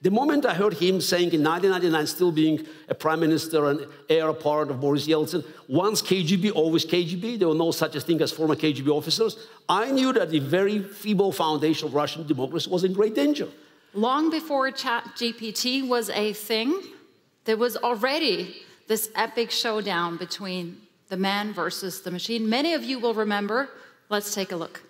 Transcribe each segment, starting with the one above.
The moment I heard him saying in 1999, still being a prime minister and heir apparent of Boris Yeltsin, once KGB, always KGB, there were no such a thing as former KGB officers, I knew that the very feeble foundation of Russian democracy was in great danger. Long before ChatGPT was a thing, there was already this epic showdown between the man versus the machine. Many of you will remember. Let's take a look.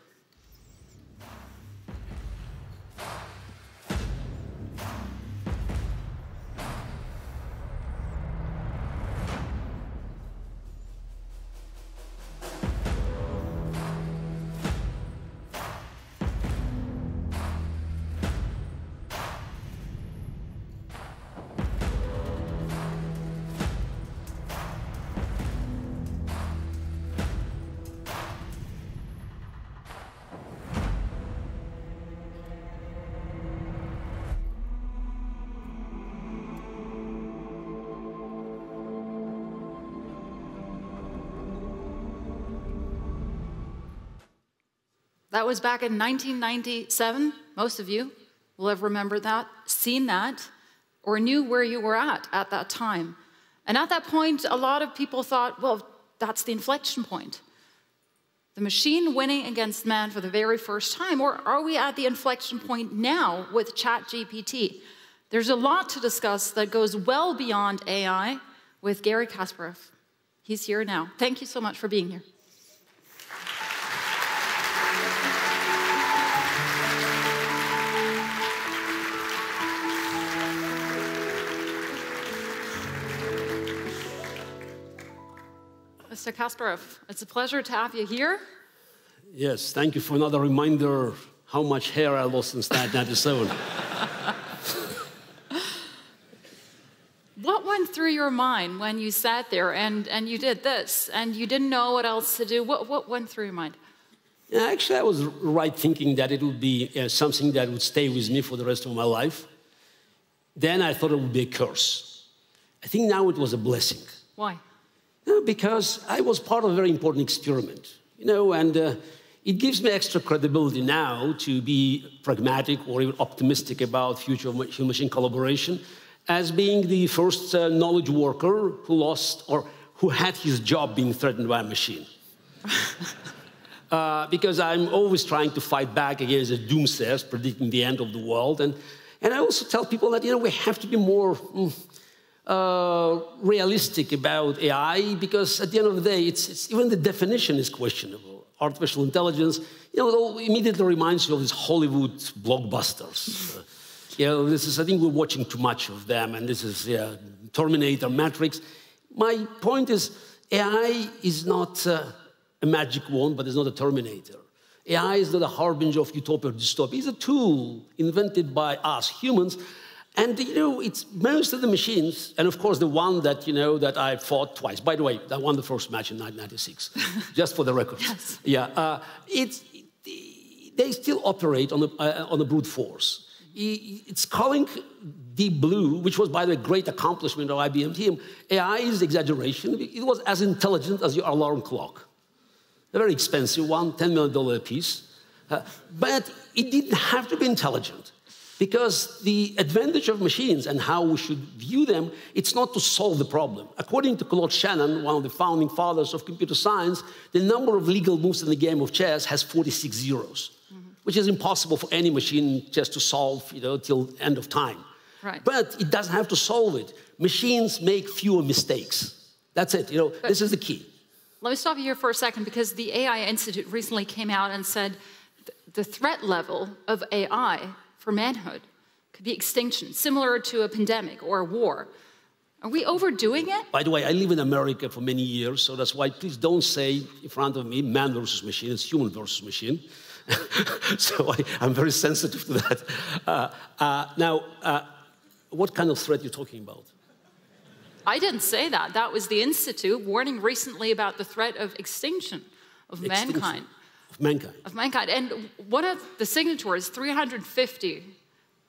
That was back in 1997. Most of you will have remembered that, seen that, or knew where you were at that time. And at that point, a lot of people thought, well, that's the inflection point. The machine winning against man for the very first time, or are we at the inflection point now with ChatGPT? There's a lot to discuss that goes well beyond AI with Garry Kasparov. He's here now. Thank you so much for being here. Mr. Kasparov, it's a pleasure to have you here. Yes, thank you for another reminder how much hair I lost since 1997. What went through your mind when you sat there and you did this and you didn't know what else to do? What went through your mind? Yeah, actually, I was right thinking that it would be something that would stay with me for the rest of my life. Then I thought it would be a curse. I think now it was a blessing. Why? Because I was part of a very important experiment, and it gives me extra credibility now to be pragmatic or even optimistic about future human-machine collaboration as being the first knowledge worker who lost or who had his job being threatened by a machine. Because I'm always trying to fight back against the doomsayers predicting the end of the world. And I also tell people that, we have to be more realistic about AI, because at the end of the day, it's even the definition is questionable. Artificial intelligence, it immediately reminds you of these Hollywood blockbusters. I think we're watching too much of them, and this is Terminator, Matrix. My point is, AI is not a magic wand, but it's not a Terminator. AI is not a harbinger of utopia or dystopia. It's a tool invented by us humans. And, it's most of the machines, and of course the one that, that I fought twice. By the way, I won the first match in 1996, just for the record. Yes. Yeah, they still operate on a brute force. It's calling Deep Blue, which was, by the way, a great accomplishment of IBM team. AI is exaggeration. It was as intelligent as your alarm clock. A very expensive one, $10 million a piece. But it didn't have to be intelligent. Because the advantage of machines and how we should view them, it's not to solve the problem. According to Claude Shannon, one of the founding fathers of computer science, the number of legal moves in the game of chess has 46 zeros, which is impossible for any machine just to solve, till end of time. Right. But it doesn't have to solve it. Machines make fewer mistakes. That's it. This is the key. Let me stop you here for a second, because the AI Institute recently came out and said the threat level of AI for manhood could be extinction, similar to a pandemic or a war. Are we overdoing it? By the way, I live in America for many years, so that's why please don't say in front of me man versus machine. It's human versus machine. So I'm very sensitive to that. Now, what kind of threat are you talking about? I didn't say that. That was the Institute warning recently about the threat of extinction of mankind. Of mankind. And one of the signatories, 350,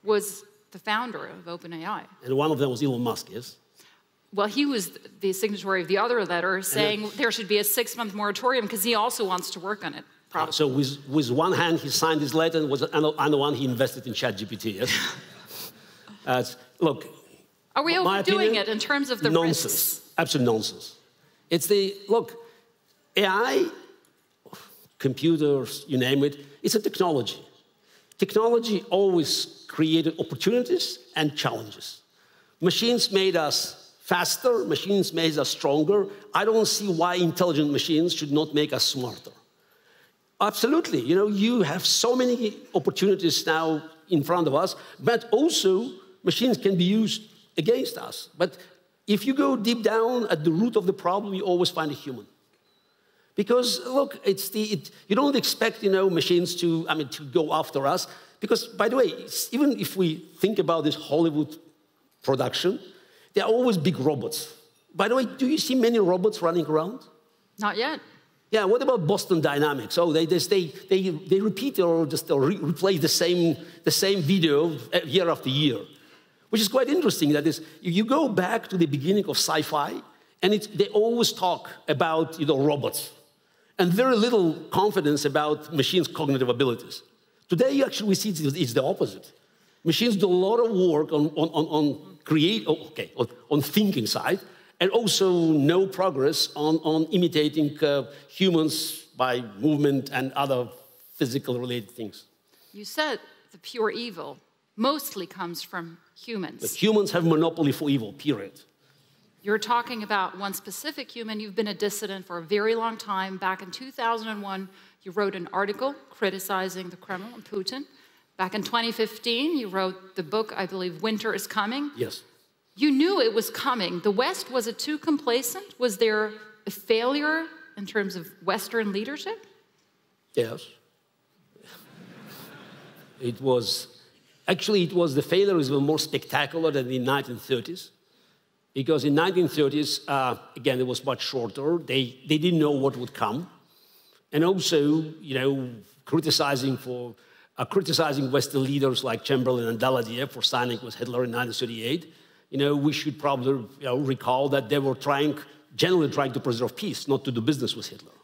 was the founder of OpenAI. And one of them was Elon Musk, yes? Well, he was the signatory of the other letter saying there should be a 6-month moratorium because he also wants to work on it. So with one hand, he signed his letter, and with the other one, he invested in ChatGPT, yes? Look, Are we my overdoing opinion, it in terms of the nonsense, risks? absolute nonsense. Look, AI, computers, you name it, it's a technology. Technology always created opportunities and challenges. Machines made us faster, machines made us stronger. I don't see why intelligent machines should not make us smarter. Absolutely, you have so many opportunities now in front of us, but also machines can be used against us. But if you go deep down at the root of the problem, you always find a human. Because look, you don't expect machines to go after us. Because by the way, even if we think about this Hollywood production, they're always big robots. By the way, do you see many robots running around? Not yet. Yeah. What about Boston Dynamics? Oh, they repeat or just replay the same video year after year, which is quite interesting. That is, you go back to the beginning of sci-fi, and they always talk about robots, and very little confidence about machines' cognitive abilities. Today, actually, we see it's the opposite. Machines do a lot of work on thinking side, and also no progress on imitating humans by movement and other physical-related things. You said the pure evil mostly comes from humans. But humans have monopoly for evil, period. You're talking about one specific human. You've been a dissident for a very long time. Back in 2001, you wrote an article criticizing the Kremlin and Putin. Back in 2015, you wrote the book, I believe, Winter is Coming. Yes. You knew it was coming. The West, was it too complacent? Was there a failure in terms of Western leadership? Yes. The failure is more spectacular than in the 1930s. Because in the 1930s, again, it was much shorter. They didn't know what would come. And also, criticizing Western leaders like Chamberlain and Daladier for signing with Hitler in 1938, we should probably recall that they were generally trying to preserve peace, not to do business with Hitler.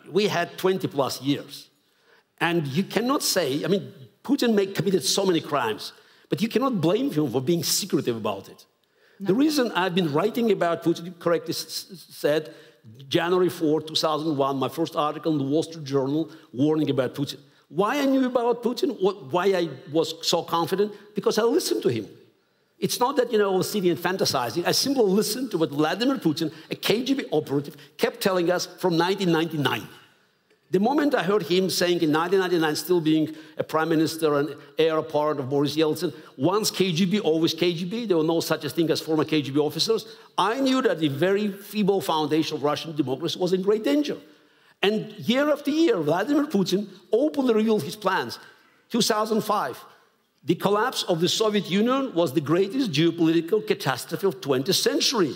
We had 20 plus years. And you cannot say, Putin committed so many crimes, but you cannot blame him for being secretive about it. No. The reason I've been writing about Putin, you correctly said, January 4, 2001, my first article in the Wall Street Journal warning about Putin. Why I knew about Putin, why I was so confident? Because I listened to him. It's not that, I was sitting and fantasizing. I simply listened to what Vladimir Putin, a KGB operative, kept telling us from 1999. The moment I heard him saying in 1999, still being a prime minister and heir apparent of Boris Yeltsin, once KGB, always KGB, there were no such a thing as former KGB officers, I knew that the very feeble foundation of Russian democracy was in great danger. And year after year, Vladimir Putin openly revealed his plans. 2005, the collapse of the Soviet Union was the greatest geopolitical catastrophe of the 20th century.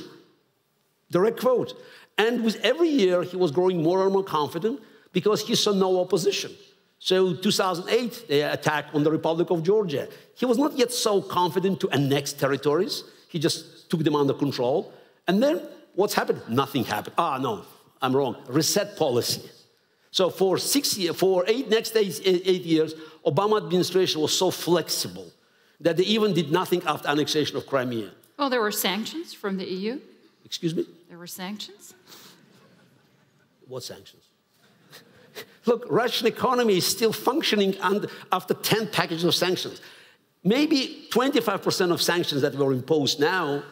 Direct quote. And with every year, he was growing more and more confident because he saw no opposition. So 2008, they attacked on the Republic of Georgia. He was not yet so confident to annex territories. He just took them under control. And then what's happened? Nothing happened. No, I'm wrong. Reset policy. So for 6 years, for next 8 years, Obama administration was so flexible that they even did nothing after annexation of Crimea. Well, there were sanctions from the EU. Excuse me? There were sanctions. What sanctions? Look, Russian economy is still functioning after 10 packages of sanctions. Maybe 25% of sanctions that were imposed now,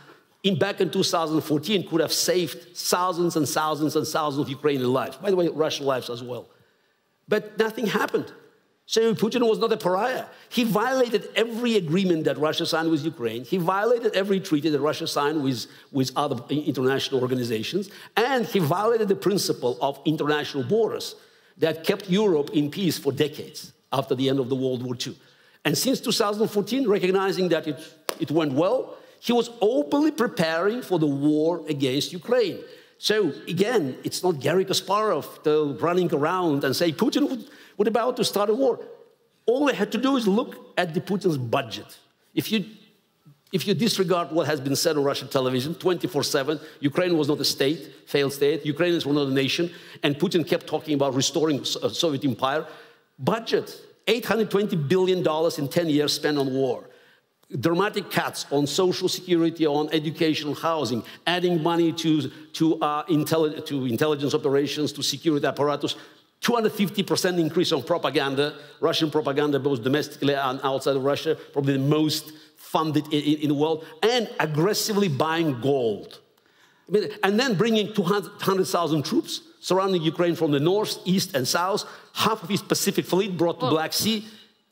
back in 2014, could have saved thousands and thousands and thousands of Ukrainian lives. By the way, Russian lives as well. But nothing happened. So Putin was not a pariah. He violated every agreement that Russia signed with Ukraine. He violated every treaty that Russia signed with other international organizations. And he violated the principle of international borders that kept Europe in peace for decades after the end of the World War II. And since 2014, recognizing that it went well, he was openly preparing for the war against Ukraine. So again, it's not Garry Kasparov running around and say Putin would about to start a war. All they had to do is look at Putin's budget. If you disregard what has been said on Russian television 24/7, Ukraine was not a state, failed state, Ukrainians were not a nation, and Putin kept talking about restoring Soviet empire. Budget, $820 billion in 10 years spent on war. dramatic cuts on social security, on educational housing, adding money to intelligence operations, to security apparatus, 250% increase on propaganda, Russian propaganda, both domestically and outside of Russia, probably the most funded in the world, and aggressively buying gold. And then bringing 200,000 troops surrounding Ukraine from the north, east, and south, half of his Pacific fleet brought to Black Sea.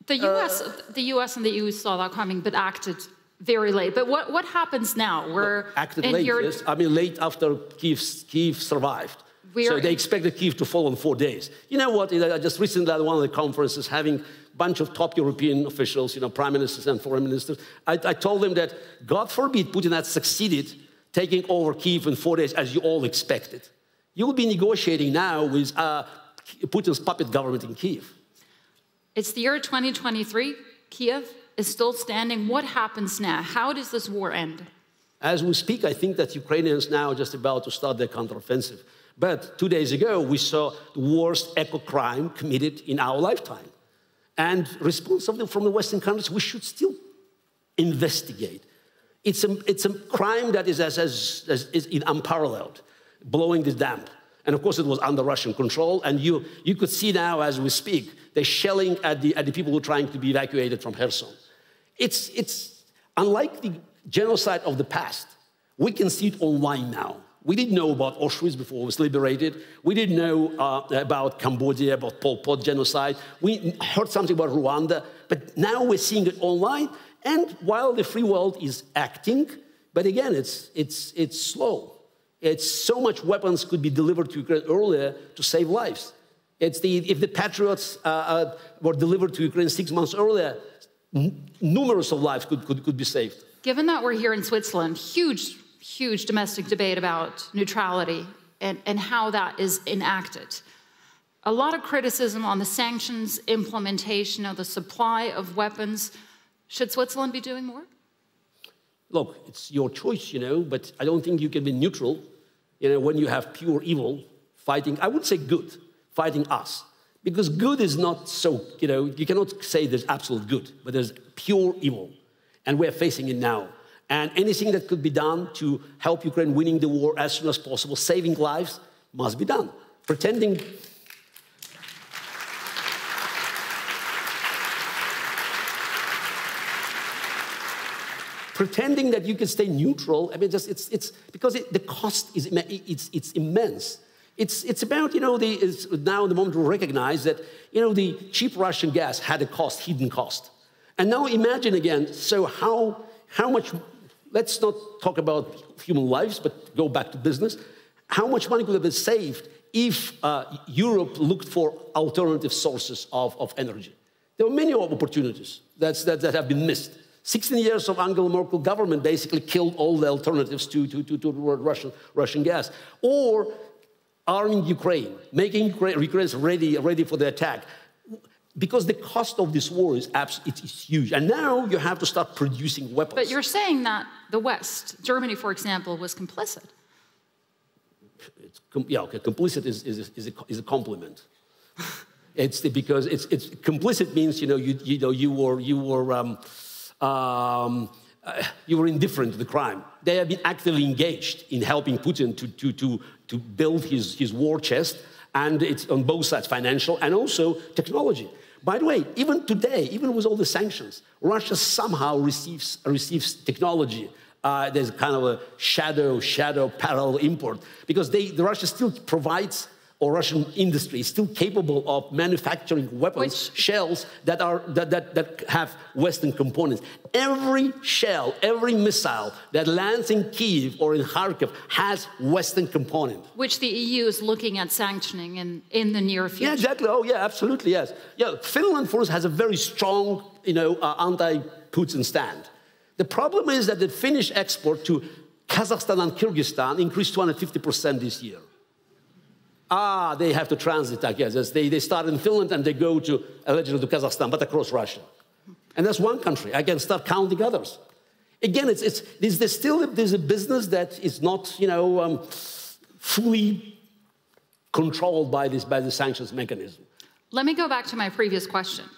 The U.S. and the EU saw that coming, but acted very late. But what happens now? We're acted late, yes. I mean, late after Kyiv survived. So they expected Kyiv to fall in 4 days. You know what? I just recently at one of the conferences, having a bunch of top European officials, prime ministers and foreign ministers, I told them that, God forbid, Putin had succeeded taking over Kyiv in 4 days, as you all expected. You will be negotiating now with Putin's puppet government in Kyiv. It's the year 2023. Kyiv is still standing. What happens now? How does this war end? As we speak, I think that Ukrainians now are just about to start their counteroffensive. But 2 days ago, we saw the worst eco-crime committed in our lifetime. And response from the Western countries, we should still investigate. It's a crime that is unparalleled, blowing the dam. And of course, it was under Russian control. And you could see now, as we speak, they're shelling at the people who are trying to be evacuated from Kherson. It's unlike the genocide of the past. We can see it online now. We didn't know about Auschwitz before it was liberated. We didn't know about Cambodia, about Pol Pot genocide. We heard something about Rwanda, but now we're seeing it online. And while the free world is acting, but again, it's slow. It's so much weapons could be delivered to Ukraine earlier to save lives. If the Patriots were delivered to Ukraine 6 months earlier, numerous of lives could be saved. Given that we're here in Switzerland, huge domestic debate about neutrality and how that is enacted. A lot of criticism on the sanctions implementation of the supply of weapons. Should Switzerland be doing more? Look, it's your choice, but I don't think you can be neutral, when you have pure evil fighting, I would say good, fighting us. Because good is not so, you cannot say there's absolute good, but there's pure evil. And we're facing it now. And anything that could be done to help Ukraine winning the war as soon as possible, saving lives, must be done. Pretending that you can stay neutral, I mean, it's because the cost is immense. It's about, now the moment we recognize that, the cheap Russian gas had a cost, hidden cost. And now imagine again, so how much, let's not talk about human lives, but go back to business. How much money could have been saved if Europe looked for alternative sources of energy? There were many opportunities that have been missed. 16 years of Angela Merkel government basically killed all the alternatives to Russian gas. Or arming Ukraine, making Ukraine ready for the attack. Because the cost of this war is huge. And now you have to start producing weapons. But you're saying that the West, Germany, for example, was complicit. Complicit is a compliment. Because complicit means, you were indifferent to the crime. They have been actively engaged in helping Putin to build his war chest, and it's on both sides, financial and also technology. By the way, even today, even with all the sanctions, Russia somehow receives technology. There's kind of a shadow parallel import, because Russia still provides, or Russian industry is still capable of manufacturing weapons, shells that have Western components. Every shell, every missile that lands in Kyiv or in Kharkiv has Western component. Which the EU is looking at sanctioning in the near future. Yeah, exactly. Oh, yeah, absolutely, yes. Yeah, Finland, for instance, has a very strong, anti-Putin stand. The problem is that the Finnish export to Kazakhstan and Kyrgyzstan increased 250% this year. They have to transit, I guess. They start in Finland and they go allegedly to Kazakhstan, but across Russia. And that's one country. I can start counting others. Again, there's a business that is not, fully controlled by the sanctions mechanism. Let me go back to my previous question.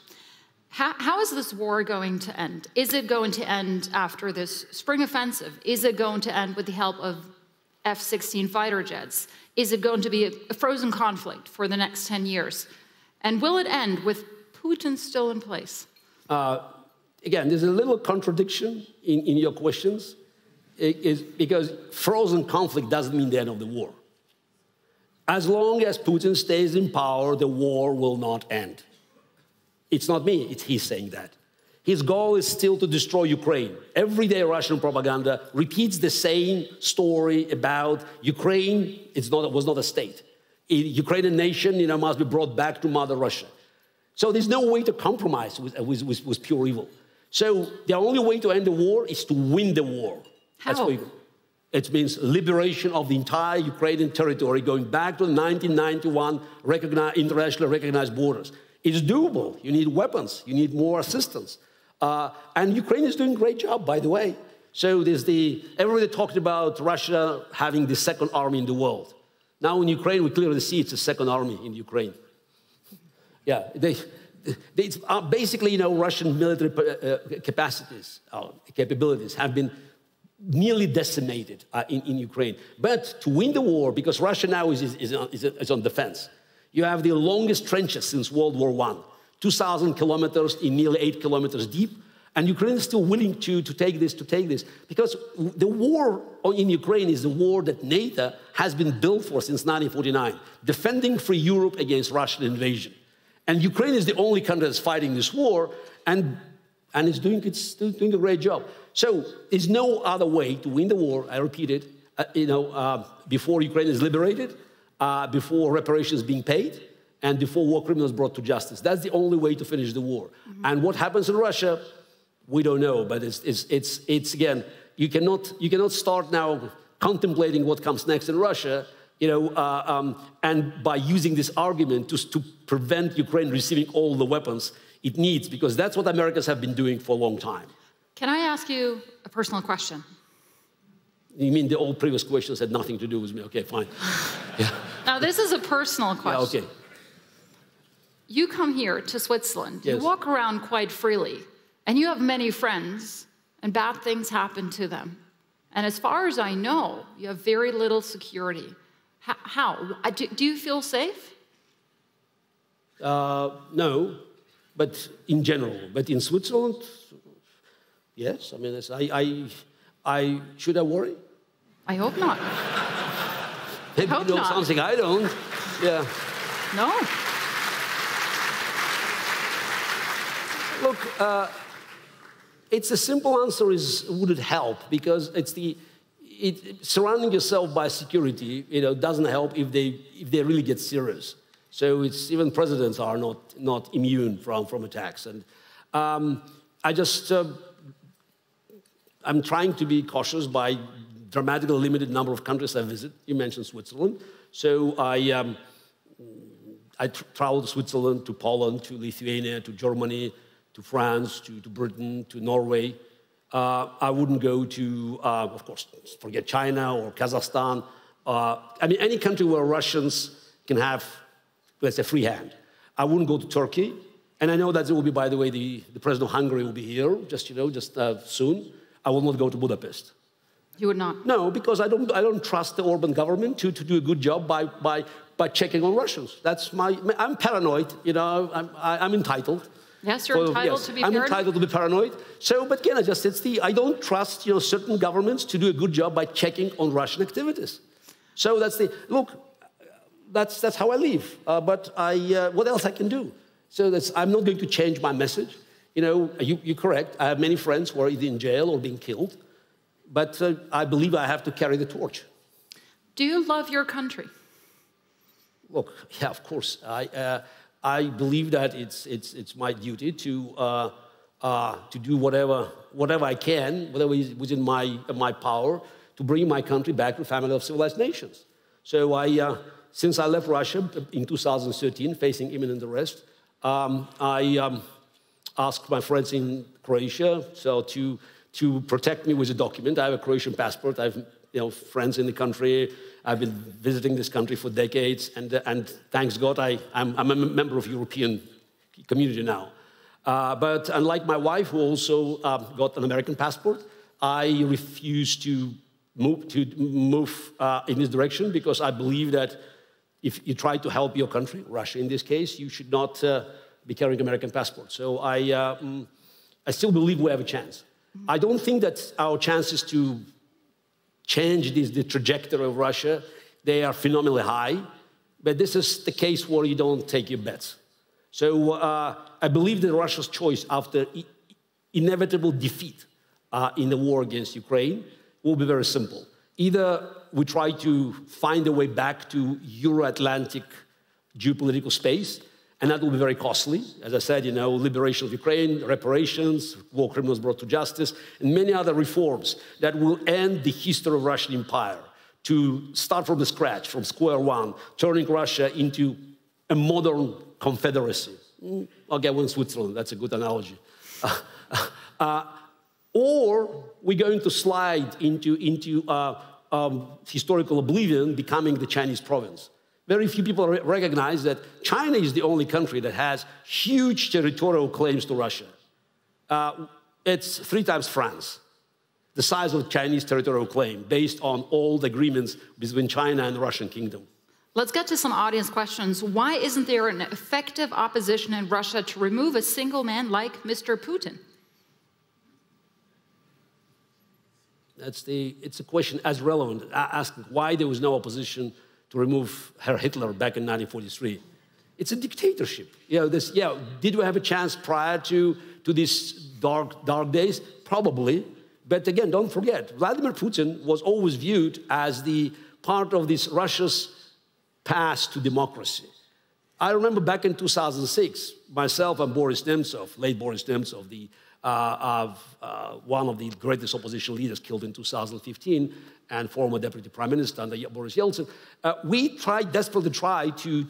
How is this war going to end? Is it going to end after this spring offensive? Is it going to end with the help of F-16 fighter jets? Is it going to be a frozen conflict for the next 10 years? And will it end with Putin still in place? Again, there's a little contradiction in your questions, because frozen conflict doesn't mean the end of the war. As long as Putin stays in power, the war will not end. It's not me, it's he saying that. His goal is still to destroy Ukraine. Every day Russian propaganda repeats the same story about Ukraine. It was not a state. A Ukrainian nation, must be brought back to Mother Russia. So there's no way to compromise with pure evil. So the only way to end the war is to win the war. How? It means liberation of the entire Ukrainian territory, going back to the 1991 internationally recognized borders. It's doable. You need weapons. You need more assistance. And Ukraine is doing a great job, by the way. So everybody talked about Russia having the second army in the world. Now in Ukraine, we clearly see it's the second army in Ukraine. Yeah, basically, Russian military capabilities have been nearly decimated in Ukraine. But to win the war, because Russia now is on defense, you have the longest trenches since World War I, 2,000 kilometers in nearly 8 kilometers deep, and Ukraine is still willing to take this, because the war in Ukraine is the war that NATO has been built for since 1949, defending free Europe against Russian invasion. And Ukraine is the only country that's fighting this war, and it's doing a great job. So there's no other way to win the war, I repeat it, before Ukraine is liberated, before reparations being paid, and before war criminals brought to justice. That's the only way to finish the war. Mm-hmm. And what happens in Russia, we don't know. But it's again, you cannot start now contemplating what comes next in Russia, and by using this argument to prevent Ukraine receiving all the weapons it needs, because that's what Americans have been doing for a long time. Can I ask you a personal question? You mean the all previous questions had nothing to do with me? Okay, fine. Yeah. Now, this is a personal question. Yeah, okay. You come here to Switzerland. Yes. You walk around quite freely, and you have many friends, and bad things happen to them. And as far as I know, you have very little security. How? Do you feel safe? No, but in general. But in Switzerland, yes. I mean, should I worry? I hope not. Maybe you know something I don't. Yeah. No. Look, it's a simple answer would it help? Because surrounding yourself by security, doesn't help if they really get serious. So even presidents are not immune from attacks. And I'm trying to be cautious by dramatically limited number of countries I visit. You mentioned Switzerland. So I traveled to Switzerland, to Poland, to Lithuania, to Germany, to France, to Britain, to Norway. I wouldn't go to, of course, forget China or Kazakhstan. Any country where Russians can have, let's say, free hand. I wouldn't go to Turkey. And I know that there will be, by the way, the president of Hungary will be here, just soon. I will not go to Budapest. You would not? No, because I don't trust the Orban government to do a good job by checking on Russians. I'm paranoid, I'm entitled. Yes, you're entitled to be paranoid. I'm entitled to be paranoid. So, but again, I don't trust, certain governments to do a good job by checking on Russian activities. So that's how I live. But what else I can do? So I'm not going to change my message. You're correct. I have many friends who are either in jail or being killed. But I believe I have to carry the torch. Do you love your country? Look, yeah, of course. I believe that it's my duty to do whatever I can, whatever is within my power, to bring my country back to the family of civilized nations. So since I left Russia in 2013, facing imminent arrest, I asked my friends in Croatia to protect me with a document. I have a Croatian passport. I have friends in the country. I've been visiting this country for decades, and thanks God, I'm a member of the European community now. But unlike my wife, who also got an American passport, I refuse to move in this direction because I believe that if you try to help your country, Russia in this case, you should not be carrying American passport. So I still believe we have a chance. I don't think that our chances to change the trajectory of Russia, they are phenomenally high, but this is the case where you don't take your bets. So I believe that Russia's choice after inevitable defeat in the war against Ukraine will be very simple. Either we try to find a way back to Euro-Atlantic geopolitical space, and that will be very costly. As I said, liberation of Ukraine, reparations, war criminals brought to justice, and many other reforms that will end the history of Russian empire, to start from the scratch, from square one, turning Russia into a modern confederacy. I'll get one in Switzerland, that's a good analogy. Or we're going to slide into historical oblivion, becoming the Chinese province. Very few people recognize that China is the only country that has huge territorial claims to Russia. It's 3 times France, the size of the Chinese territorial claim, based on all the agreements between China and the Russian kingdom. Let's get to some audience questions. Why isn't there an effective opposition in Russia to remove a single man like Mr. Putin? It's a question as relevant. Ask why there was no opposition to remove Herr Hitler back in 1943. It's a dictatorship. Did we have a chance prior to these dark days? Probably. But again, don't forget, Vladimir Putin was always viewed as the part of this Russia's path to democracy. I remember back in 2006, myself and Boris Nemtsov, late Boris Nemtsov, one of the greatest opposition leaders killed in 2015, and former deputy prime minister under Boris Yeltsin, we desperately tried to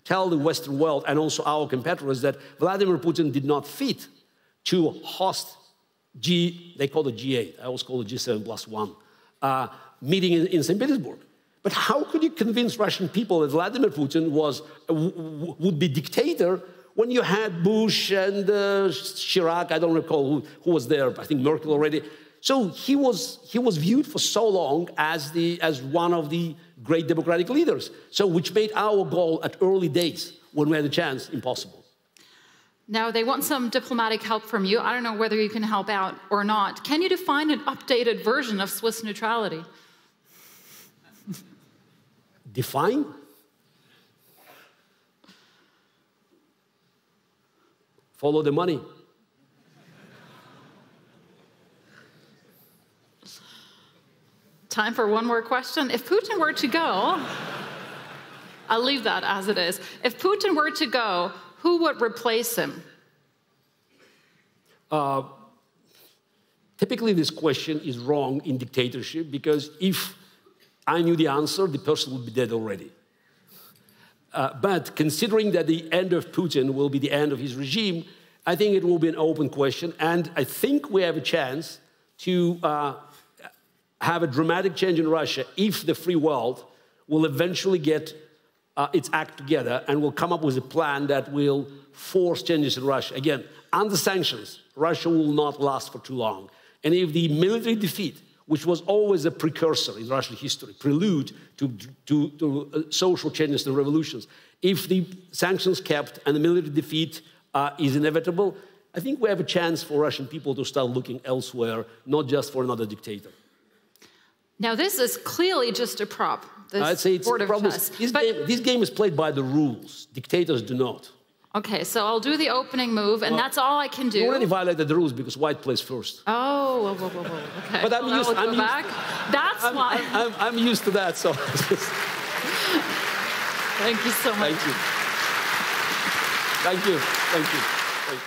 tell the Western world and also our competitors that Vladimir Putin did not fit to host they call it G8, I always call it G7+1, meeting in St. Petersburg. But how could you convince Russian people that Vladimir Putin would be dictator when you had Bush and Chirac? I don't recall who was there. I think Merkel already. So he was viewed for so long as one of the great democratic leaders. So which made our goal at early days, when we had a chance, impossible. Now, they want some diplomatic help from you. I don't know whether you can help out or not. Can you define an updated version of Swiss neutrality? Define? Follow the money. Time for one more question. If Putin were to go, I'll leave that as it is. If Putin were to go, who would replace him? Typically, this question is wrong in dictatorship because if I knew the answer, the person would be dead already. But considering that the end of Putin will be the end of his regime, I think it will be an open question. And I think we have a chance to have a dramatic change in Russia if the free world will eventually get its act together and will come up with a plan that will force changes in Russia. Again, under sanctions, Russia will not last for too long. And if the military defeat, which was always a precursor in Russian history, prelude to social changes and revolutions, if the sanctions kept and the military defeat is inevitable, I think we have a chance for Russian people to start looking elsewhere, not just for another dictator. Now, this is clearly just a prop. I'd say it's this game is played by the rules. Dictators do not. Okay, so I'll do the opening move, and that's all I can do. You already violated the rules because white plays first. Oh, okay. But I'm used to that, so. Thank you so much. Thank you. Thank you. Thank you. Thank you.